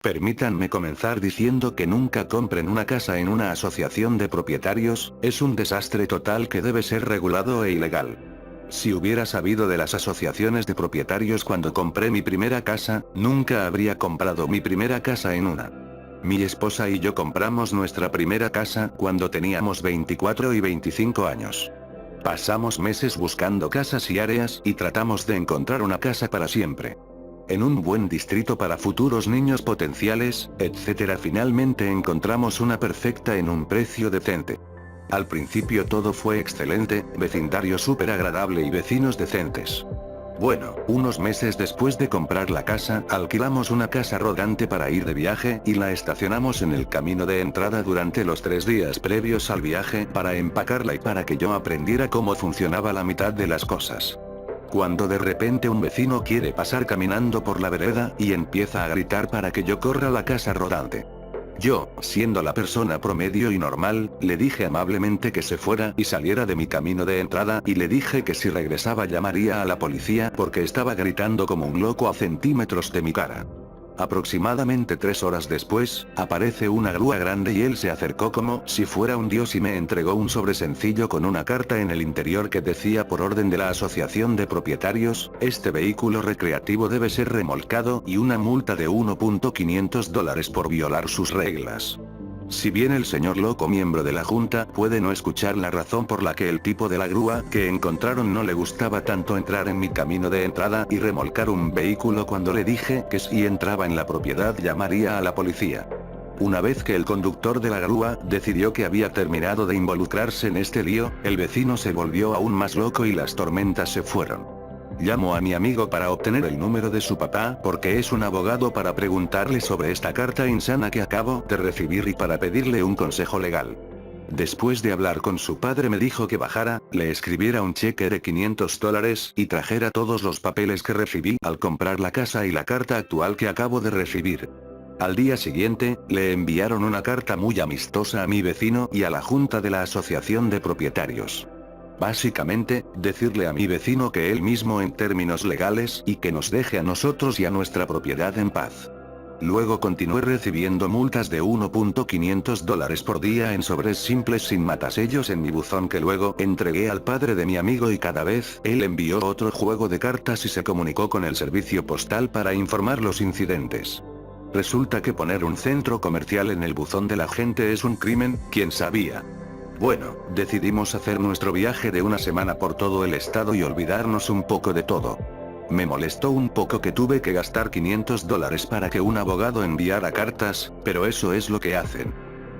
Permítanme comenzar diciendo que nunca compren una casa en una asociación de propietarios, es un desastre total que debe ser regulado e ilegal. Si hubiera sabido de las asociaciones de propietarios cuando compré mi primera casa, nunca habría comprado mi primera casa en una. Mi esposa y yo compramos nuestra primera casa cuando teníamos 24 y 25 años. Pasamos meses buscando casas y áreas y tratamos de encontrar una casa para siempre. En un buen distrito para futuros niños potenciales, etc. Finalmente encontramos una perfecta en un precio decente. Al principio todo fue excelente, vecindario súper agradable y vecinos decentes. Bueno, unos meses después de comprar la casa, alquilamos una casa rodante para ir de viaje y la estacionamos en el camino de entrada durante los 3 días previos al viaje para empacarla y para que yo aprendiera cómo funcionaba la mitad de las cosas. Cuando de repente un vecino quiere pasar caminando por la vereda y empieza a gritar para que yo corra la casa rodante. Yo, siendo la persona promedio y normal, le dije amablemente que se fuera y saliera de mi camino de entrada y le dije que si regresaba llamaría a la policía porque estaba gritando como un loco a centímetros de mi cara. Aproximadamente 3 horas después, aparece una grúa grande y él se acercó como si fuera un dios y me entregó un sobre sencillo con una carta en el interior que decía por orden de la asociación de propietarios, este vehículo recreativo debe ser remolcado y una multa de $1.500 por violar sus reglas. Si bien el señor loco miembro de la junta puede no escuchar la razón por la que el tipo de la grúa que encontraron no le gustaba tanto entrar en mi camino de entrada y remolcar un vehículo cuando le dije que si entraba en la propiedad llamaría a la policía. Una vez que el conductor de la grúa decidió que había terminado de involucrarse en este lío, el vecino se volvió aún más loco y las tormentas se fueron. Llamo a mi amigo para obtener el número de su papá porque es un abogado para preguntarle sobre esta carta insana que acabo de recibir y para pedirle un consejo legal. Después de hablar con su padre me dijo que bajara, le escribiera un cheque de $500 y trajera todos los papeles que recibí al comprar la casa y la carta actual que acabo de recibir. Al día siguiente, le enviaron una carta muy amistosa a mi vecino y a la junta de la asociación de propietarios. Básicamente, decirle a mi vecino que él mismo en términos legales y que nos deje a nosotros y a nuestra propiedad en paz. Luego continué recibiendo multas de $1.500 por día en sobres simples sin matasellos en mi buzón que luego entregué al padre de mi amigo y cada vez él envió otro juego de cartas y se comunicó con el servicio postal para informar los incidentes. Resulta que poner un centro comercial en el buzón de la gente es un crimen, ¿quién sabía? Bueno, decidimos hacer nuestro viaje de una semana por todo el estado y olvidarnos un poco de todo. Me molestó un poco que tuve que gastar $500 para que un abogado enviara cartas, pero eso es lo que hacen.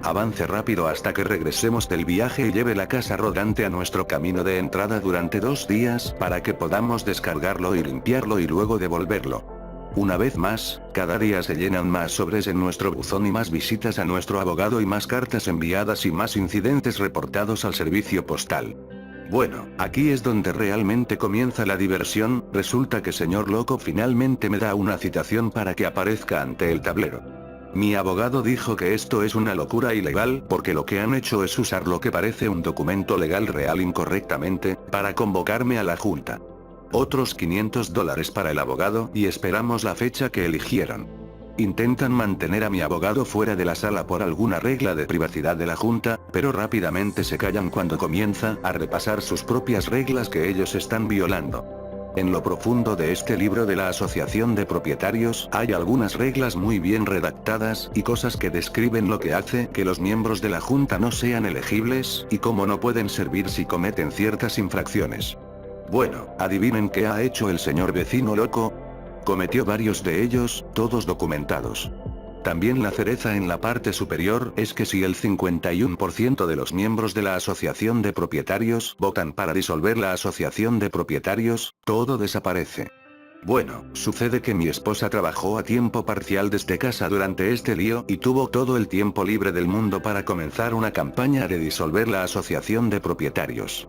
Avance rápido hasta que regresemos del viaje y lleve la casa rodante a nuestro camino de entrada durante 2 días para que podamos descargarlo y limpiarlo y luego devolverlo. Una vez más, cada día se llenan más sobres en nuestro buzón y más visitas a nuestro abogado y más cartas enviadas y más incidentes reportados al servicio postal. Bueno, aquí es donde realmente comienza la diversión, resulta que señor loco finalmente me da una citación para que aparezca ante el tablero. Mi abogado dijo que esto es una locura ilegal porque lo que han hecho es usar lo que parece un documento legal real incorrectamente, para convocarme a la junta. Otros $500 para el abogado y esperamos la fecha que eligieron. Intentan mantener a mi abogado fuera de la sala por alguna regla de privacidad de la junta, pero rápidamente se callan cuando comienza a repasar sus propias reglas que ellos están violando. En lo profundo de este libro de la Asociación de Propietarios hay algunas reglas muy bien redactadas y cosas que describen lo que hace que los miembros de la junta no sean elegibles y cómo no pueden servir si cometen ciertas infracciones. Bueno, adivinen qué ha hecho el señor vecino loco. Cometió varios de ellos, todos documentados. También la cereza en la parte superior es que si el 51% de los miembros de la asociación de propietarios votan para disolver la asociación de propietarios, todo desaparece. Bueno, sucede que mi esposa trabajó a tiempo parcial desde casa durante este lío y tuvo todo el tiempo libre del mundo para comenzar una campaña de disolver la asociación de propietarios.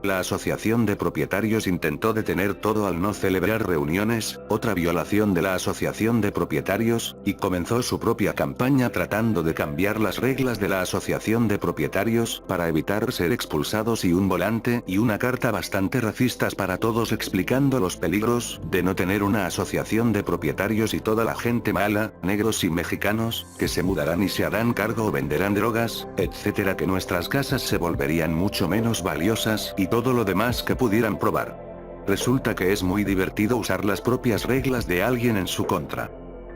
La asociación de propietarios intentó detener todo al no celebrar reuniones, otra violación de la asociación de propietarios, y comenzó su propia campaña tratando de cambiar las reglas de la asociación de propietarios para evitar ser expulsados y un volante y una carta bastante racistas para todos explicando los peligros de no tener una asociación de propietarios y toda la gente mala, negros y mexicanos, que se mudarán y se harán cargo o venderán drogas, etcétera, que nuestras casas se volverían mucho menos valiosas y todo lo demás que pudieran probar. Resulta que es muy divertido usar las propias reglas de alguien en su contra.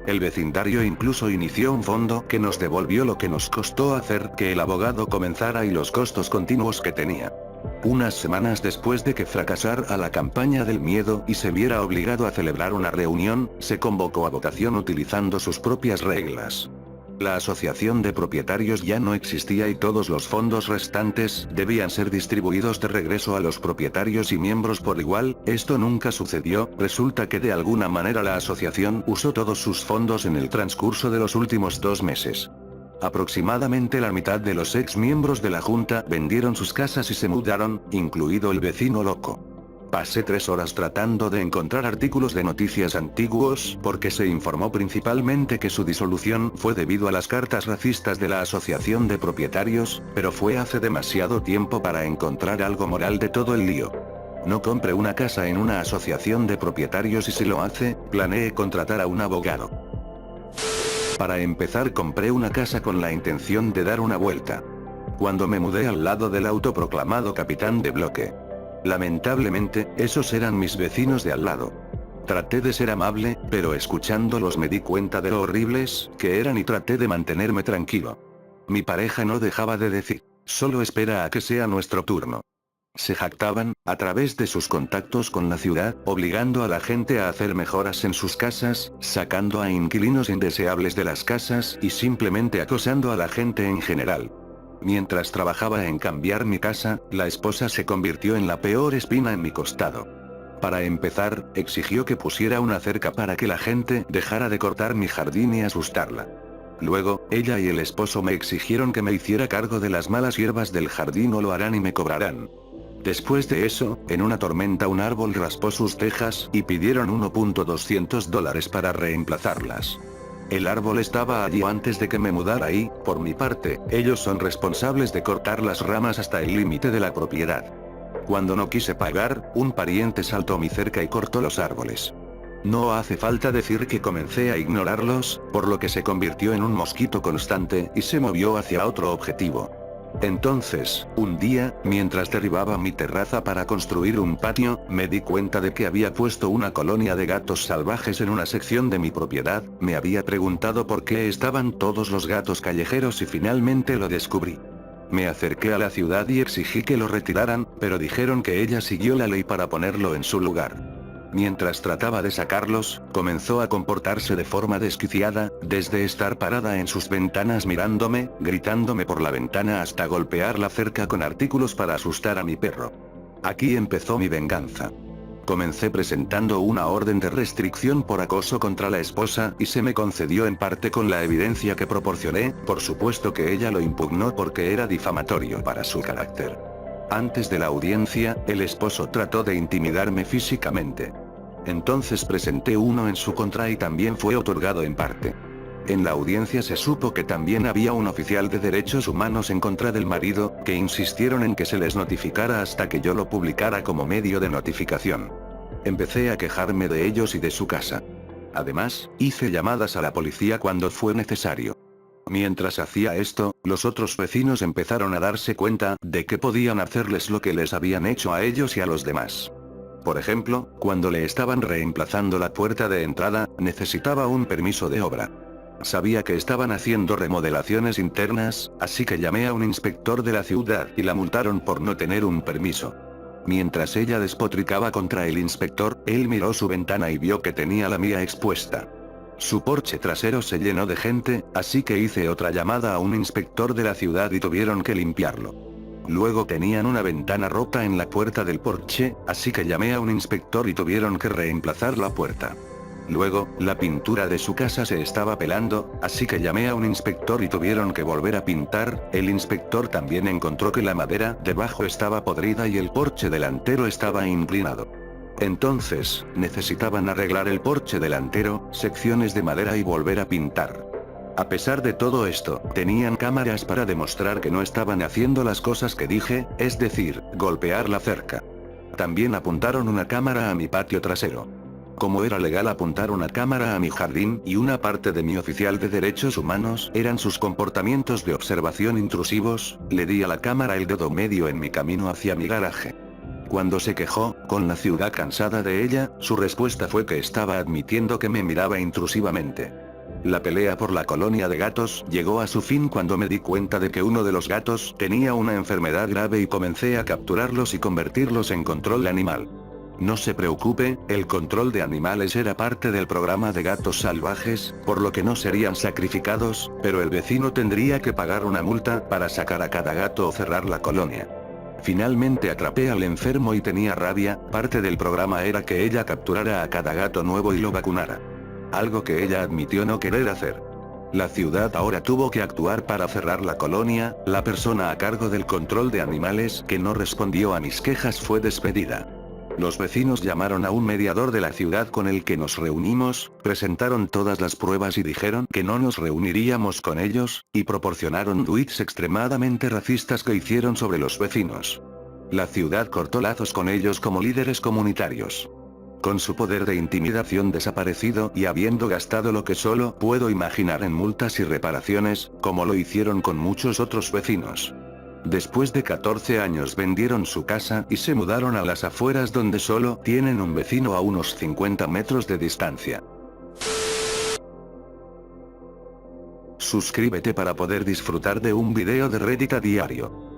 El vecindario incluso inició un fondo que nos devolvió lo que nos costó hacer que el abogado comenzara y los costos continuos que tenía. Unas semanas después de que fracasara la campaña del miedo y se viera obligado a celebrar una reunión, se convocó a votación utilizando sus propias reglas. La asociación de propietarios ya no existía y todos los fondos restantes debían ser distribuidos de regreso a los propietarios y miembros por igual. Esto nunca sucedió, resulta que de alguna manera la asociación usó todos sus fondos en el transcurso de los últimos 2 meses. Aproximadamente la mitad de los ex miembros de la junta vendieron sus casas y se mudaron, incluido el vecino loco. Pasé 3 horas tratando de encontrar artículos de noticias antiguos porque se informó principalmente que su disolución fue debido a las cartas racistas de la asociación de propietarios, pero fue hace demasiado tiempo para encontrar algo moral de todo el lío. No compre una casa en una asociación de propietarios y si lo hace, planee contratar a un abogado. Para empezar compré una casa con la intención de dar una vuelta. Cuando me mudé al lado del autoproclamado capitán de bloque. Lamentablemente, esos eran mis vecinos de al lado. Traté de ser amable, pero escuchándolos me di cuenta de lo horribles que eran y traté de mantenerme tranquilo. Mi pareja no dejaba de decir, solo espera a que sea nuestro turno. Se jactaban, a través de sus contactos con la ciudad, obligando a la gente a hacer mejoras en sus casas, sacando a inquilinos indeseables de las casas y simplemente acosando a la gente en general. Mientras trabajaba en cambiar mi casa, la esposa se convirtió en la peor espina en mi costado. Para empezar, exigió que pusiera una cerca para que la gente dejara de cortar mi jardín y asustarla. Luego, ella y el esposo me exigieron que me hiciera cargo de las malas hierbas del jardín o lo harán y me cobrarán. Después de eso, en una tormenta un árbol raspó sus tejas y pidieron $1.200 para reemplazarlas. El árbol estaba allí antes de que me mudara y, por mi parte, ellos son responsables de cortar las ramas hasta el límite de la propiedad. Cuando no quise pagar, un pariente saltó mi cerca y cortó los árboles. No hace falta decir que comencé a ignorarlos, por lo que se convirtió en un mosquito constante y se movió hacia otro objetivo. Entonces, un día, mientras derribaba mi terraza para construir un patio, me di cuenta de que había puesto una colonia de gatos salvajes en una sección de mi propiedad. Me había preguntado por qué estaban todos los gatos callejeros y finalmente lo descubrí. Me acerqué a la ciudad y exigí que lo retiraran, pero dijeron que ella siguió la ley para ponerlo en su lugar. Mientras trataba de sacarlos, comenzó a comportarse de forma desquiciada, desde estar parada en sus ventanas mirándome, gritándome por la ventana hasta golpear la cerca con artículos para asustar a mi perro. Aquí empezó mi venganza. Comencé presentando una orden de restricción por acoso contra la esposa y se me concedió en parte con la evidencia que proporcioné, por supuesto que ella lo impugnó porque era difamatorio para su carácter. Antes de la audiencia, el esposo trató de intimidarme físicamente. Entonces presenté uno en su contra y también fue otorgado en parte. En la audiencia se supo que también había un oficial de derechos humanos en contra del marido, que insistieron en que se les notificara hasta que yo lo publicara como medio de notificación. Empecé a quejarme de ellos y de su casa. Además, hice llamadas a la policía cuando fue necesario. Mientras hacía esto, los otros vecinos empezaron a darse cuenta de que podían hacerles lo que les habían hecho a ellos y a los demás. Por ejemplo, cuando le estaban reemplazando la puerta de entrada, necesitaba un permiso de obra. Sabía que estaban haciendo remodelaciones internas, así que llamé a un inspector de la ciudad y la multaron por no tener un permiso. Mientras ella despotricaba contra el inspector, él miró su ventana y vio que tenía la mía expuesta. Su porche trasero se llenó de gente, así que hice otra llamada a un inspector de la ciudad y tuvieron que limpiarlo. Luego tenían una ventana rota en la puerta del porche, así que llamé a un inspector y tuvieron que reemplazar la puerta. Luego, la pintura de su casa se estaba pelando, así que llamé a un inspector y tuvieron que volver a pintar. El inspector también encontró que la madera debajo estaba podrida y el porche delantero estaba inclinado. Entonces, necesitaban arreglar el porche delantero, secciones de madera y volver a pintar. A pesar de todo esto, tenían cámaras para demostrar que no estaban haciendo las cosas que dije, es decir, golpear la cerca. También apuntaron una cámara a mi patio trasero. Como era legal apuntar una cámara a mi jardín y una parte de mi oficial de derechos humanos eran sus comportamientos de observación intrusivos, le di a la cámara el dedo medio en mi camino hacia mi garaje. Cuando se quejó, con la ciudad cansada de ella, su respuesta fue que estaba admitiendo que me miraba intrusivamente. La pelea por la colonia de gatos llegó a su fin cuando me di cuenta de que uno de los gatos tenía una enfermedad grave y comencé a capturarlos y convertirlos en control animal. No se preocupe, el control de animales era parte del programa de gatos salvajes, por lo que no serían sacrificados, pero el vecino tendría que pagar una multa para sacar a cada gato o cerrar la colonia. Finalmente atrapé al enfermo y tenía rabia, parte del programa era que ella capturara a cada gato nuevo y lo vacunara. Algo que ella admitió no querer hacer. La ciudad ahora tuvo que actuar para cerrar la colonia, la persona a cargo del control de animales que no respondió a mis quejas fue despedida. Los vecinos llamaron a un mediador de la ciudad con el que nos reunimos, presentaron todas las pruebas y dijeron que no nos reuniríamos con ellos, y proporcionaron tweets extremadamente racistas que hicieron sobre los vecinos. La ciudad cortó lazos con ellos como líderes comunitarios. Con su poder de intimidación desaparecido y habiendo gastado lo que solo puedo imaginar en multas y reparaciones, como lo hicieron con muchos otros vecinos. Después de 14 años vendieron su casa y se mudaron a las afueras donde solo tienen un vecino a unos 50 metros de distancia. Suscríbete para poder disfrutar de un video de Reddit a diario.